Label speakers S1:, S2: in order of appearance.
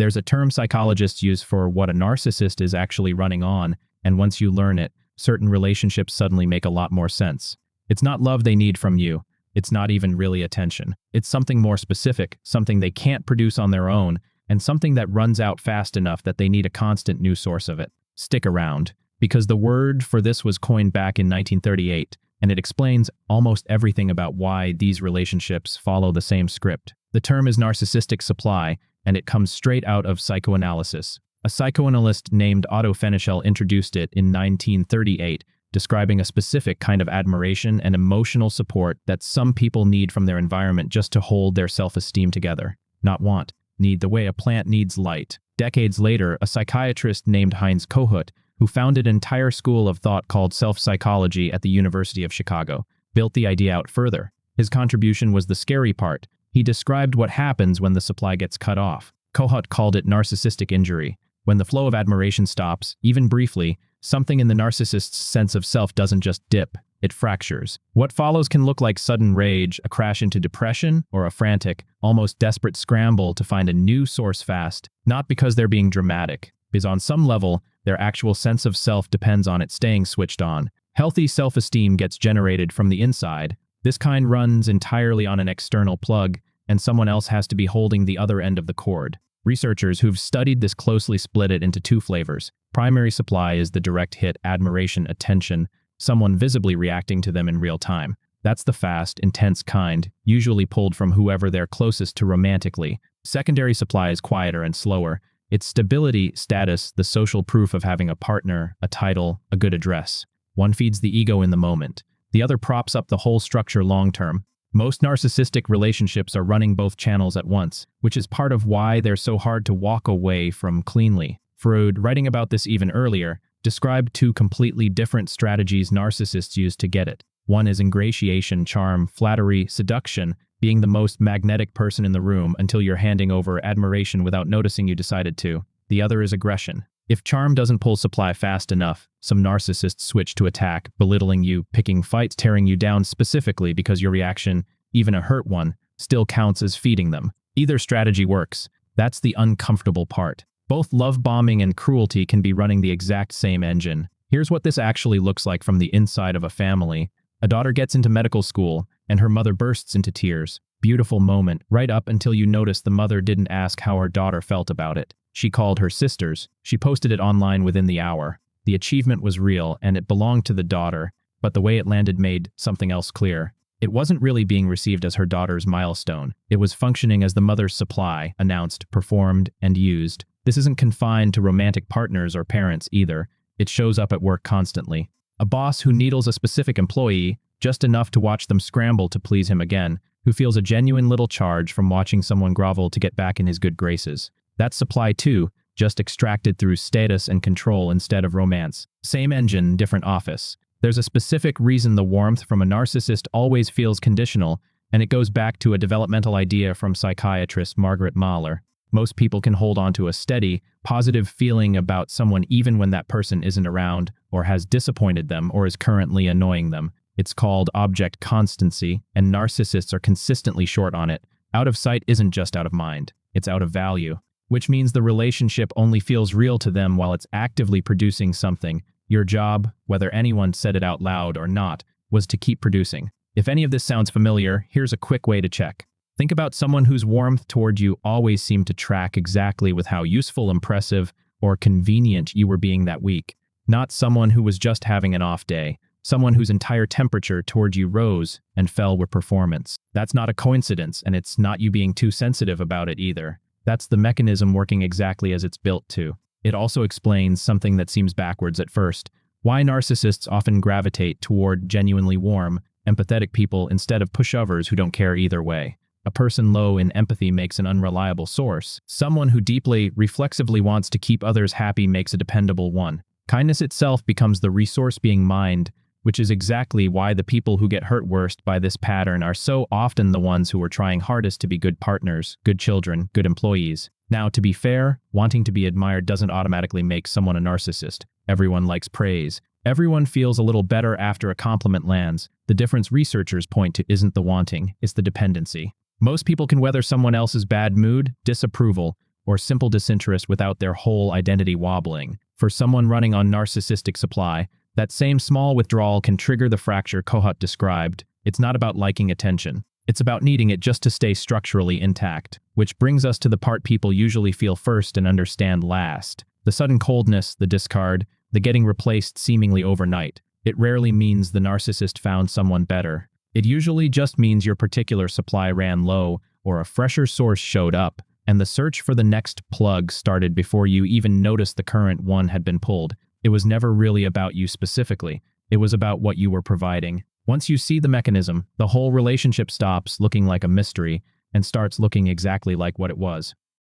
S1: There's a term psychologists use for what a narcissist is actually running on, and once you learn it, certain relationships suddenly make a lot more sense. It's not love they need from you. It's not even really attention. It's something more specific, something they can't produce on their own, and something that runs out fast enough that they need a constant new source of it. Stick around, because the word for this was coined back in 1938, and it explains almost everything about why these relationships follow the same script. The term is narcissistic supply, and it comes straight out of psychoanalysis. A psychoanalyst named Fenichel introduced it in 1938, describing a specific kind of admiration and emotional support that some people need from their environment just to hold their self-esteem together. Not want, need the way a plant needs light. Decades later, a psychiatrist named Heinz Kohut, who founded an entire school of thought called self-psychology at the University of Chicago, built the idea out further. His contribution was the scary part. He described what happens when the supply gets cut off. Kohut called it narcissistic injury. When the flow of admiration stops, even briefly, something in the narcissist's sense of self doesn't just dip, it fractures. What follows can look like sudden rage, a crash into depression, or a frantic, almost desperate scramble to find a new source fast, not because they're being dramatic, because on some level, their actual sense of self depends on it staying switched on. Healthy self-esteem gets generated from the inside. This kind runs entirely on an external plug, and someone else has to be holding the other end of the cord. Researchers who've studied this closely split it into two flavors. Primary supply is the direct hit, admiration, attention, someone visibly reacting to them in real time. That's the fast, intense kind, usually pulled from whoever they're closest to romantically. Secondary supply is quieter and slower. It's stability, status, the social proof of having a partner, a title, a good address. One feeds the ego in the moment. The other props up the whole structure long-term. Most narcissistic relationships are running both channels at once, which is part of why they're so hard to walk away from cleanly. Freud, writing about this even earlier, described two completely different strategies narcissists use to get it. One is ingratiation, charm, flattery, seduction, being the most magnetic person in the room until you're handing over admiration without noticing you decided to. The other is aggression. If charm doesn't pull supply fast enough, some narcissists switch to attack, belittling you, picking fights, tearing you down specifically because your reaction, even a hurt one, still counts as feeding them. Either strategy works. That's the uncomfortable part. Both love bombing and cruelty can be running the exact same engine. Here's what this actually looks like from the inside of a family. A daughter gets into medical school, and her mother bursts into tears. Beautiful moment, right up until you notice the mother didn't ask how her daughter felt about it. She called her sisters. She posted it online within the hour. The achievement was real, and it belonged to the daughter, but the way it landed made something else clear. It wasn't really being received as her daughter's milestone. It was functioning as the mother's supply, announced, performed, and used. This isn't confined to romantic partners or parents either. It shows up at work constantly. A boss who needles a specific employee, just enough to watch them scramble to please him again, who feels a genuine little charge from watching someone grovel to get back in his good graces. That's supply too, just extracted through status and control instead of romance. Same engine, different office. There's a specific reason the warmth from a narcissist always feels conditional, and it goes back to a developmental idea from psychiatrist Margaret Mahler. Most people can hold on to a steady, positive feeling about someone even when that person isn't around, or has disappointed them, or is currently annoying them. It's called object constancy, and narcissists are consistently short on it. Out of sight isn't just out of mind, it's out of value, which means the relationship only feels real to them while it's actively producing something. Your job, whether anyone said it out loud or not, was to keep producing. If any of this sounds familiar, here's a quick way to check. Think about someone whose warmth toward you always seemed to track exactly with how useful, impressive, or convenient you were being that week. Not someone who was just having an off day. Someone whose entire temperature toward you rose and fell with performance. That's not a coincidence, and it's not you being too sensitive about it either. That's the mechanism working exactly as it's built to. It also explains something that seems backwards at first. Why narcissists often gravitate toward genuinely warm, empathetic people instead of pushovers who don't care either way. A person low in empathy makes an unreliable source. Someone who deeply, reflexively wants to keep others happy makes a dependable one. Kindness itself becomes the resource being mined, which is exactly why the people who get hurt worst by this pattern are so often the ones who are trying hardest to be good partners, good children, good employees. Now, to be fair, wanting to be admired doesn't automatically make someone a narcissist. Everyone likes praise. Everyone feels a little better after a compliment lands. The difference researchers point to isn't the wanting, it's the dependency. Most people can weather someone else's bad mood, disapproval, or simple disinterest without their whole identity wobbling. For someone running on narcissistic supply, that same small withdrawal can trigger the fracture Kohut described. It's not about liking attention. It's about needing it just to stay structurally intact. Which brings us to the part people usually feel first and understand last. The sudden coldness, the discard, the getting replaced seemingly overnight. It rarely means the narcissist found someone better. It usually just means your particular supply ran low, or a fresher source showed up, and the search for the next plug started before you even noticed the current one had been pulled. It was never really about you specifically. It was about what you were providing. Once you see the mechanism, the whole relationship stops looking like a mystery and starts looking exactly like what it was.